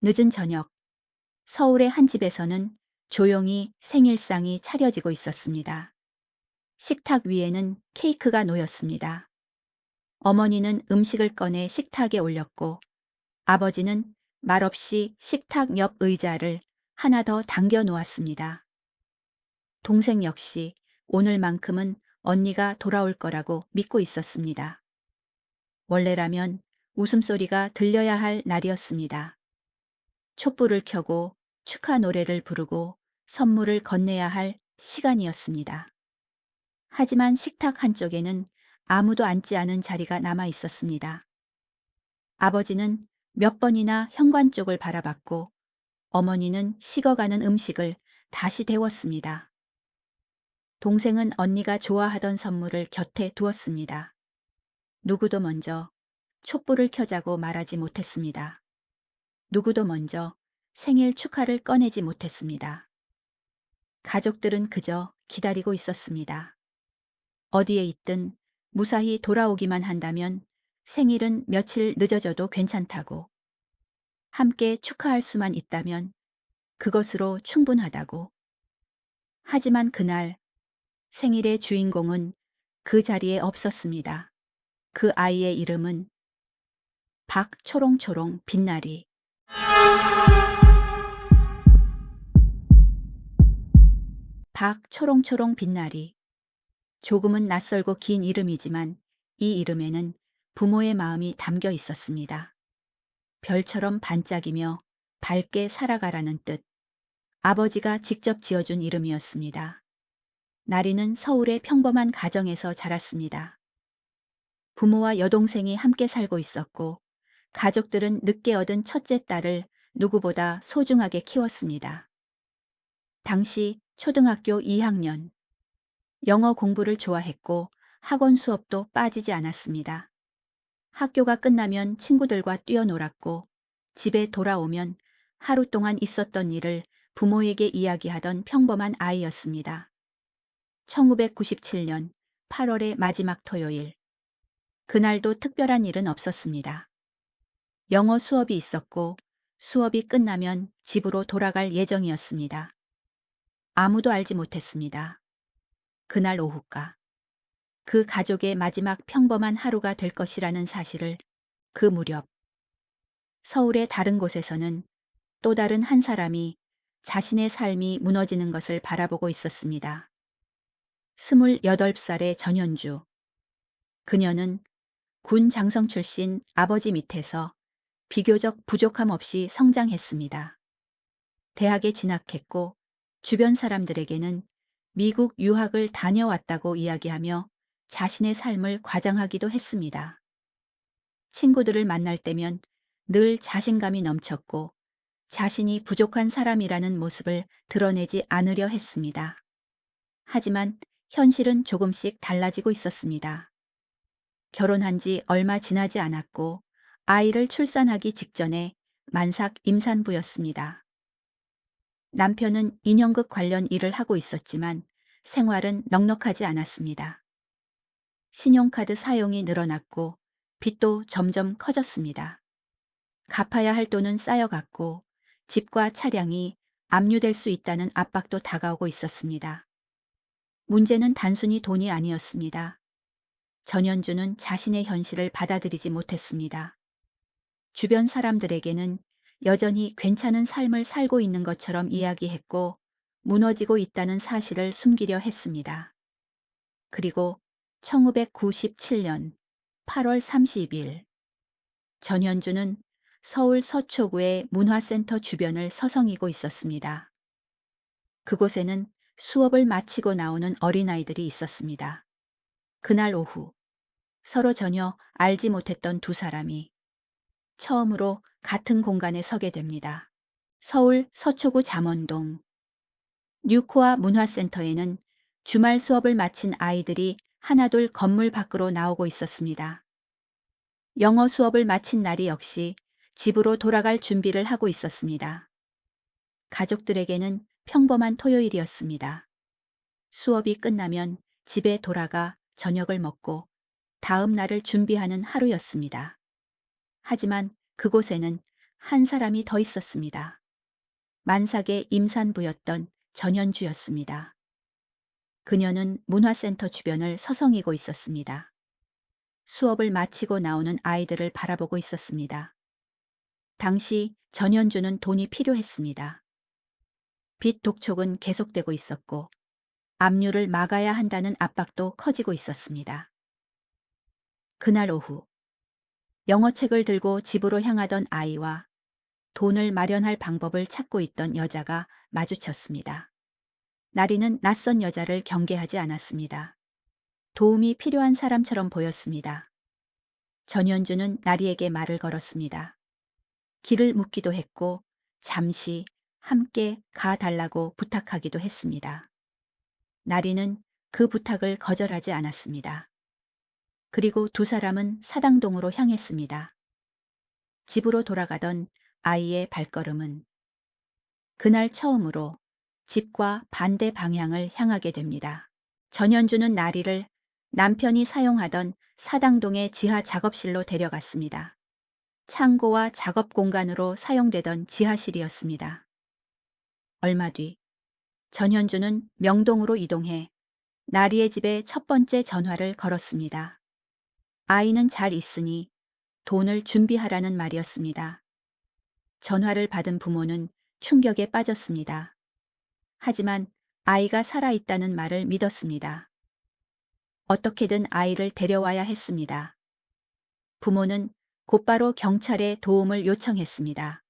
늦은 저녁, 서울의 한 집에서는 조용히 생일상이 차려지고 있었습니다. 식탁 위에는 케이크가 놓였습니다. 어머니는 음식을 꺼내 식탁에 올렸고 아버지는 말없이 식탁 옆 의자를 하나 더 당겨 놓았습니다. 동생 역시 오늘만큼은 언니가 돌아올 거라고 믿고 있었습니다. 원래라면 웃음소리가 들려야 할 날이었습니다. 촛불을 켜고 축하 노래를 부르고 선물을 건네야 할 시간이었습니다. 하지만 식탁 한쪽에는 아무도 앉지 않은 자리가 남아 있었습니다. 아버지는 몇 번이나 현관 쪽을 바라봤고 어머니는 식어가는 음식을 다시 데웠습니다. 동생은 언니가 좋아하던 선물을 곁에 두었습니다. 누구도 먼저 촛불을 켜자고 말하지 못했습니다. 누구도 먼저 생일 축하를 꺼내지 못했습니다. 가족들은 그저 기다리고 있었습니다. 어디에 있든 무사히 돌아오기만 한다면 생일은 며칠 늦어져도 괜찮다고, 함께 축하할 수만 있다면 그것으로 충분하다고. 하지만 그날 생일의 주인공은 그 자리에 없었습니다. 그 아이의 이름은 박초롱초롱 빛나리. 박초롱초롱 빛나리. 조금은 낯설고 긴 이름이지만 이 이름에는 부모의 마음이 담겨 있었습니다. 별처럼 반짝이며 밝게 살아가라는 뜻. 아버지가 직접 지어준 이름이었습니다. 나리는 서울의 평범한 가정에서 자랐습니다. 부모와 여동생이 함께 살고 있었고 가족들은 늦게 얻은 첫째 딸을 누구보다 소중하게 키웠습니다. 당시 초등학교 2학년. 영어 공부를 좋아했고 학원 수업도 빠지지 않았습니다. 학교가 끝나면 친구들과 뛰어놀았고 집에 돌아오면 하루 동안 있었던 일을 부모에게 이야기하던 평범한 아이였습니다. 1997년 8월의 마지막 토요일. 그날도 특별한 일은 없었습니다. 영어 수업이 있었고 수업이 끝나면 집으로 돌아갈 예정이었습니다. 아무도 알지 못했습니다. 그날 오후가 그 가족의 마지막 평범한 하루가 될 것이라는 사실을. 그 무렵 서울의 다른 곳에서는 또 다른 한 사람이 자신의 삶이 무너지는 것을 바라보고 있었습니다. 28살의 전현주. 그녀는 군 장성 출신 아버지 밑에서 비교적 부족함 없이 성장했습니다. 대학에 진학했고 주변 사람들에게는 미국 유학을 다녀왔다고 이야기하며 자신의 삶을 과장하기도 했습니다. 친구들을 만날 때면 늘 자신감이 넘쳤고 자신이 부족한 사람이라는 모습을 드러내지 않으려 했습니다. 하지만 현실은 조금씩 달라지고 있었습니다. 결혼한 지 얼마 지나지 않았고 아이를 출산하기 직전에 만삭 임산부였습니다. 남편은 인형극 관련 일을 하고 있었지만 생활은 넉넉하지 않았습니다. 신용카드 사용이 늘어났고 빚도 점점 커졌습니다. 갚아야 할 돈은 쌓여갔고 집과 차량이 압류될 수 있다는 압박도 다가오고 있었습니다. 문제는 단순히 돈이 아니었습니다. 전현주는 자신의 현실을 받아들이지 못했습니다. 주변 사람들에게는 여전히 괜찮은 삶을 살고 있는 것처럼 이야기했고 무너지고 있다는 사실을 숨기려 했습니다. 그리고 1997년 8월 30일 전현주는 서울 서초구의 문화센터 주변을 서성이고 있었습니다. 그곳에는 수업을 마치고 나오는 어린아이들이 있었습니다. 그날 오후 서로 전혀 알지 못했던 두 사람이 처음으로 같은 공간에 서게 됩니다. 서울 서초구 잠원동 뉴코아 문화센터에는 주말 수업을 마친 아이들이 하나둘 건물 밖으로 나오고 있었습니다. 영어 수업을 마친 날이 역시 집으로 돌아갈 준비를 하고 있었습니다. 가족들에게는 평범한 토요일이었습니다. 수업이 끝나면 집에 돌아가 저녁을 먹고 다음 날을 준비하는 하루였습니다. 하지만 그곳에는 한 사람이 더 있었습니다. 만삭의 임산부였던 전현주였습니다. 그녀는 문화센터 주변을 서성이고 있었습니다. 수업을 마치고 나오는 아이들을 바라보고 있었습니다. 당시 전현주는 돈이 필요했습니다. 빚 독촉은 계속되고 있었고 압류를 막아야 한다는 압박도 커지고 있었습니다. 그날 오후 영어책을 들고 집으로 향하던 아이와 돈을 마련할 방법을 찾고 있던 여자가 마주쳤습니다. 나리는 낯선 여자를 경계하지 않았습니다. 도움이 필요한 사람처럼 보였습니다. 전현주는 나리에게 말을 걸었습니다. 길을 묻기도 했고 잠시 함께 가달라고 부탁하기도 했습니다. 나리는 그 부탁을 거절하지 않았습니다. 그리고 두 사람은 사당동으로 향했습니다. 집으로 돌아가던 아이의 발걸음은 그날 처음으로 집과 반대 방향을 향하게 됩니다. 전현주는 나리를 남편이 사용하던 사당동의 지하 작업실로 데려갔습니다. 창고와 작업 공간으로 사용되던 지하실이었습니다. 얼마 뒤 전현주는 명동으로 이동해 나리의 집에 첫 번째 전화를 걸었습니다. 아이는 잘 있으니 돈을 준비하라는 말이었습니다. 전화를 받은 부모는 충격에 빠졌습니다. 하지만 아이가 살아있다는 말을 믿었습니다. 어떻게든 아이를 데려와야 했습니다. 부모는 곧바로 경찰에 도움을 요청했습니다.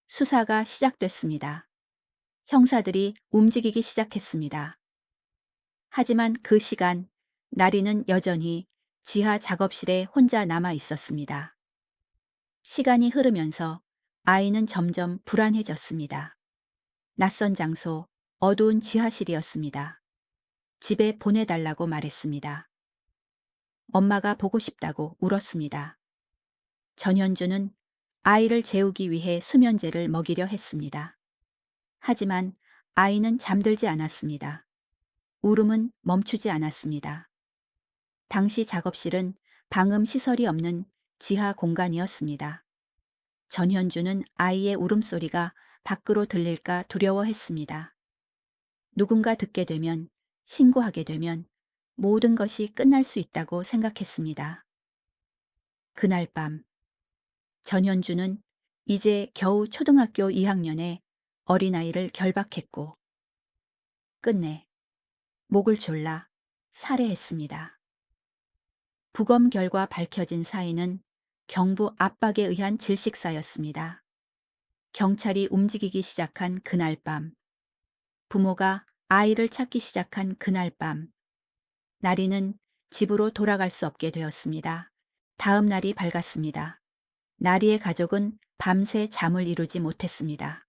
수사가 시작됐습니다. 형사들이 움직이기 시작했습니다. 하지만 그 시간 나리는 여전히 지하 작업실에 혼자 남아 있었습니다. 시간이 흐르면서 아이는 점점 불안해졌습니다. 낯선 장소, 어두운 지하실이었습니다. 집에 보내달라고 말했습니다. 엄마가 보고 싶다고 울었습니다. 전현주는 아이를 재우기 위해 수면제를 먹이려 했습니다. 하지만 아이는 잠들지 않았습니다. 울음은 멈추지 않았습니다. 당시 작업실은 방음 시설이 없는 지하 공간이었습니다. 전현주는 아이의 울음소리가 밖으로 들릴까 두려워했습니다. 누군가 듣게 되면, 신고하게 되면 모든 것이 끝날 수 있다고 생각했습니다. 그날 밤 전현주는 이제 겨우 초등학교 2학년의 어린아이를 결박했고 끝내 목을 졸라 살해했습니다. 부검 결과 밝혀진 사인은 경부 압박에 의한 질식사였습니다. 경찰이 움직이기 시작한 그날 밤, 부모가 아이를 찾기 시작한 그날 밤, 나리는 집으로 돌아갈 수 없게 되었습니다. 다음 날이 밝았습니다. 나리의 가족은 밤새 잠을 이루지 못했습니다.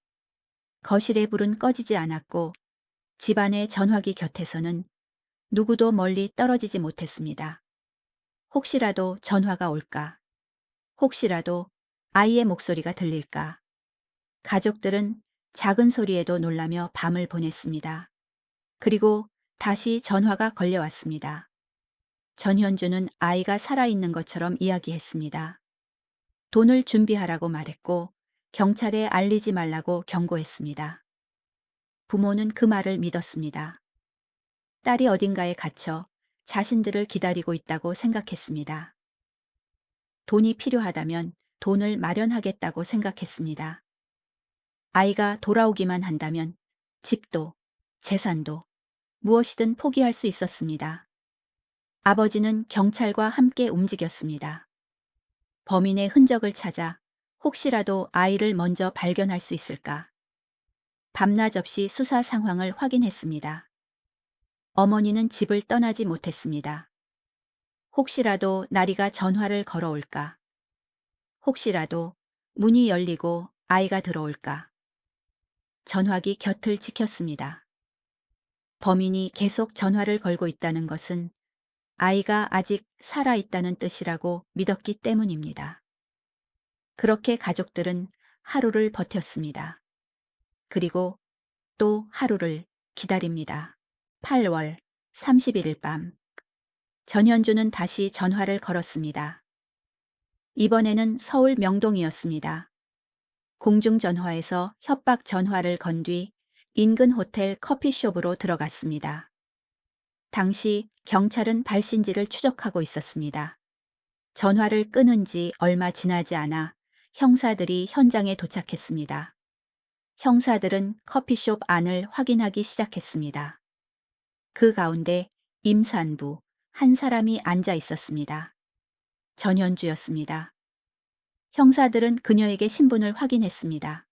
거실의 불은 꺼지지 않았고 집안의 전화기 곁에서는 누구도 멀리 떨어지지 못했습니다. 혹시라도 전화가 올까? 혹시라도 아이의 목소리가 들릴까? 가족들은 작은 소리에도 놀라며 밤을 보냈습니다. 그리고 다시 전화가 걸려왔습니다. 전현주는 아이가 살아있는 것처럼 이야기했습니다. 돈을 준비하라고 말했고 경찰에 알리지 말라고 경고했습니다. 부모는 그 말을 믿었습니다. 딸이 어딘가에 갇혀 자신들을 기다리고 있다고 생각했습니다. 돈이 필요하다면 돈을 마련하겠다고 생각했습니다. 아이가 돌아오기만 한다면 집도 재산도 무엇이든 포기할 수 있었습니다. 아버지는 경찰과 함께 움직였습니다. 범인의 흔적을 찾아 혹시라도 아이를 먼저 발견할 수 있을까? 밤낮 없이 수사 상황을 확인했습니다. 어머니는 집을 떠나지 못했습니다. 혹시라도 나리가 전화를 걸어올까? 혹시라도 문이 열리고 아이가 들어올까? 전화기 곁을 지켰습니다. 범인이 계속 전화를 걸고 있다는 것은 아이가 아직 살아있다는 뜻이라고 믿었기 때문입니다. 그렇게 가족들은 하루를 버텼습니다. 그리고 또 하루를 기다립니다. 8월 31일 밤. 전현주는 다시 전화를 걸었습니다. 이번에는 서울 명동이었습니다. 공중전화에서 협박 전화를 건 뒤 인근 호텔 커피숍으로 들어갔습니다. 당시 경찰은 발신지를 추적하고 있었습니다. 전화를 끊은 지 얼마 지나지 않아 형사들이 현장에 도착했습니다. 형사들은 커피숍 안을 확인하기 시작했습니다. 그 가운데 임산부 한 사람이 앉아 있었습니다. 전현주였습니다. 형사들은 그녀에게 신분을 확인했습니다.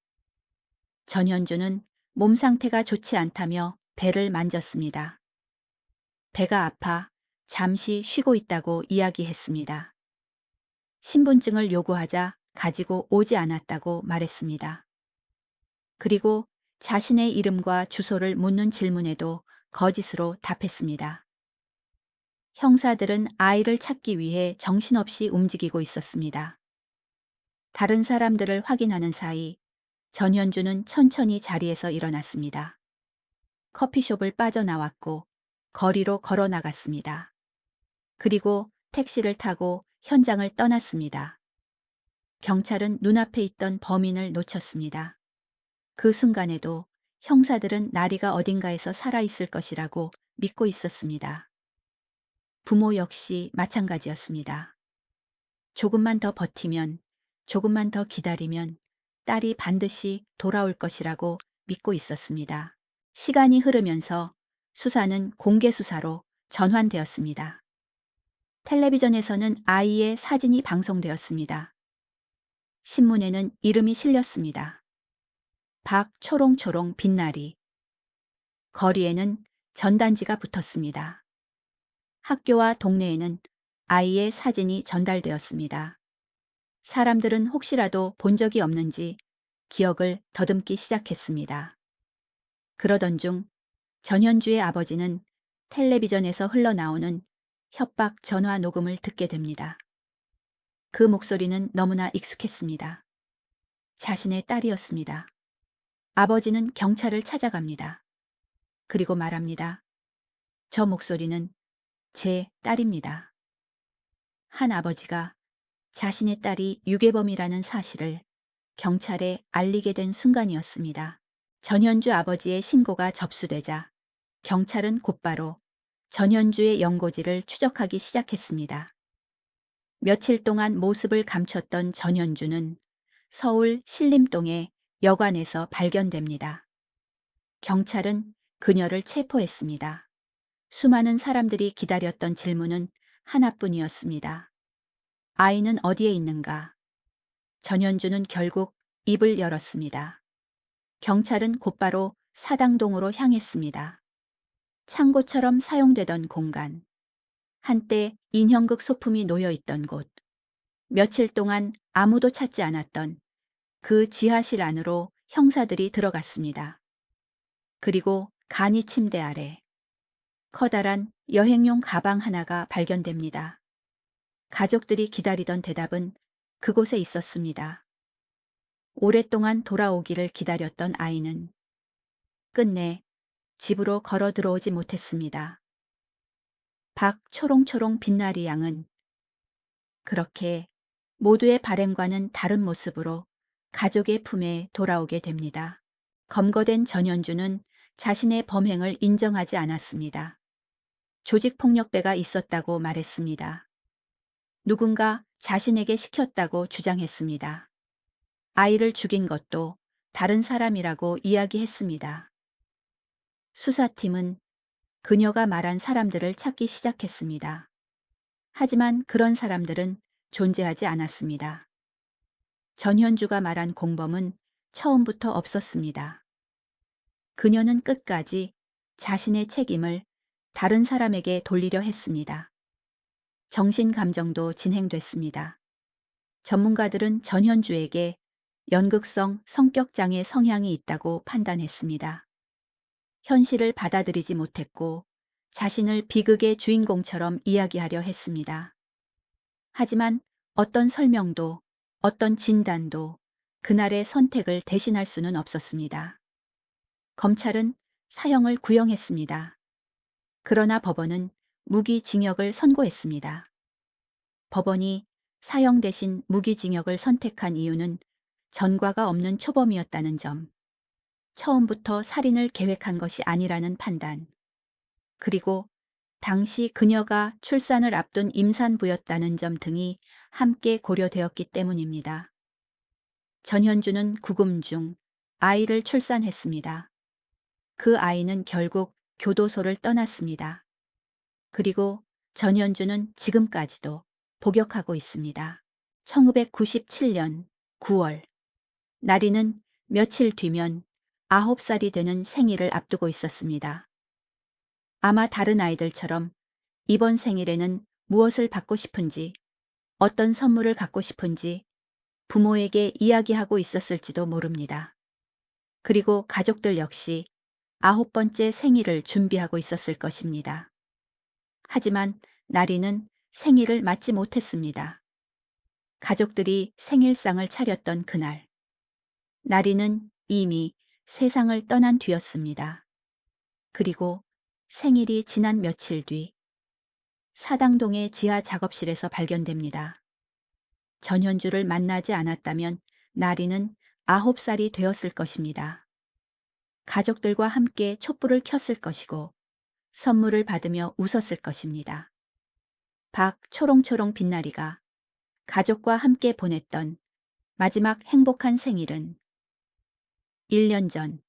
전현주는 몸 상태가 좋지 않다며 배를 만졌습니다. 배가 아파 잠시 쉬고 있다고 이야기했습니다. 신분증을 요구하자 가지고 오지 않았다고 말했습니다. 그리고 자신의 이름과 주소를 묻는 질문에도 거짓으로 답했습니다. 형사들은 아이를 찾기 위해 정신없이 움직이고 있었습니다. 다른 사람들을 확인하는 사이 전현주는 천천히 자리에서 일어났습니다. 커피숍을 빠져나왔고 거리로 걸어 나갔습니다. 그리고 택시를 타고 현장을 떠났습니다. 경찰은 눈앞에 있던 범인을 놓쳤습니다. 그 순간에도 형사들은 나리가 어딘가에서 살아있을 것이라고 믿고 있었습니다. 부모 역시 마찬가지였습니다. 조금만 더 버티면, 조금만 더 기다리면 딸이 반드시 돌아올 것이라고 믿고 있었습니다. 시간이 흐르면서 수사는 공개 수사로 전환되었습니다. 텔레비전에서는 아이의 사진이 방송되었습니다. 신문에는 이름이 실렸습니다. 박초롱초롱 빛나리. 거리에는 전단지가 붙었습니다. 학교와 동네에는 아이의 사진이 전달되었습니다. 사람들은 혹시라도 본 적이 없는지 기억을 더듬기 시작했습니다. 그러던 중 전현주의 아버지는 텔레비전에서 흘러나오는 협박 전화 녹음을 듣게 됩니다. 그 목소리는 너무나 익숙했습니다. 자신의 딸이었습니다. 아버지는 경찰을 찾아갑니다. 그리고 말합니다. 저 목소리는 제 딸입니다. 한 아버지가 자신의 딸이 유괴범이라는 사실을 경찰에 알리게 된 순간이었습니다. 전현주 아버지의 신고가 접수되자 경찰은 곧바로 전현주의 연고지를 추적하기 시작했습니다. 며칠 동안 모습을 감췄던 전현주는 서울 신림동의 여관에서 발견됩니다. 경찰은 그녀를 체포했습니다. 수많은 사람들이 기다렸던 질문은 하나뿐이었습니다. 아이는 어디에 있는가? 전현주는 결국 입을 열었습니다. 경찰은 곧바로 사당동으로 향했습니다. 창고처럼 사용되던 공간. 한때 인형극 소품이 놓여 있던 곳. 며칠 동안 아무도 찾지 않았던 그 지하실 안으로 형사들이 들어갔습니다. 그리고 간이 침대 아래 커다란 여행용 가방 하나가 발견됩니다. 가족들이 기다리던 대답은 그곳에 있었습니다. 오랫동안 돌아오기를 기다렸던 아이는 끝내 집으로 걸어 들어오지 못했습니다. 박초롱초롱 빛나리 양은 그렇게 모두의 바램과는 다른 모습으로 가족의 품에 돌아오게 됩니다. 검거된 전현주는 자신의 범행을 인정하지 않았습니다. 조직폭력배가 있었다고 말했습니다. 누군가 자신에게 시켰다고 주장했습니다. 아이를 죽인 것도 다른 사람이라고 이야기했습니다. 수사팀은 그녀가 말한 사람들을 찾기 시작했습니다. 하지만 그런 사람들은 존재하지 않았습니다. 전현주가 말한 공범은 처음부터 없었습니다. 그녀는 끝까지 자신의 책임을 다른 사람에게 돌리려 했습니다. 정신감정도 진행됐습니다. 전문가들은 전현주에게 연극성 성격장애 성향이 있다고 판단했습니다. 현실을 받아들이지 못했고 자신을 비극의 주인공처럼 이야기하려 했습니다. 하지만 어떤 설명도 어떤 진단도 그날의 선택을 대신할 수는 없었습니다. 검찰은 사형을 구형했습니다. 그러나 법원은 무기징역을 선고했습니다. 법원이 사형 대신 무기징역을 선택한 이유는 전과가 없는 초범이었다는 점, 처음부터 살인을 계획한 것이 아니라는 판단, 그리고 당시 그녀가 출산을 앞둔 임산부였다는 점 등이 함께 고려되었기 때문입니다. 전현주는 구금 중 아이를 출산했습니다. 그 아이는 결국 교도소를 떠났습니다. 그리고 전현주는 지금까지도 복역하고 있습니다. 1997년 9월, 나리는 며칠 뒤면 9살이 되는 생일을 앞두고 있었습니다. 아마 다른 아이들처럼 이번 생일에는 무엇을 받고 싶은지, 어떤 선물을 갖고 싶은지 부모에게 이야기하고 있었을지도 모릅니다. 그리고 가족들 역시 9번째 생일을 준비하고 있었을 것입니다. 하지만 나리는 생일을 맞지 못했습니다. 가족들이 생일상을 차렸던 그날, 나리는 이미 세상을 떠난 뒤였습니다. 그리고 생일이 지난 며칠 뒤, 사당동의 지하 작업실에서 발견됩니다. 전현주를 만나지 않았다면 나리는 9살이 되었을 것입니다. 가족들과 함께 촛불을 켰을 것이고 선물을 받으며 웃었을 것입니다. 박 초롱초롱 빛나리가 가족과 함께 보냈던 마지막 행복한 생일은 1년 전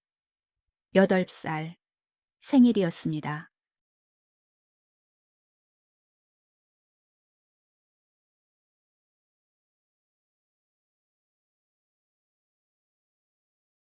8살 생일이었습니다.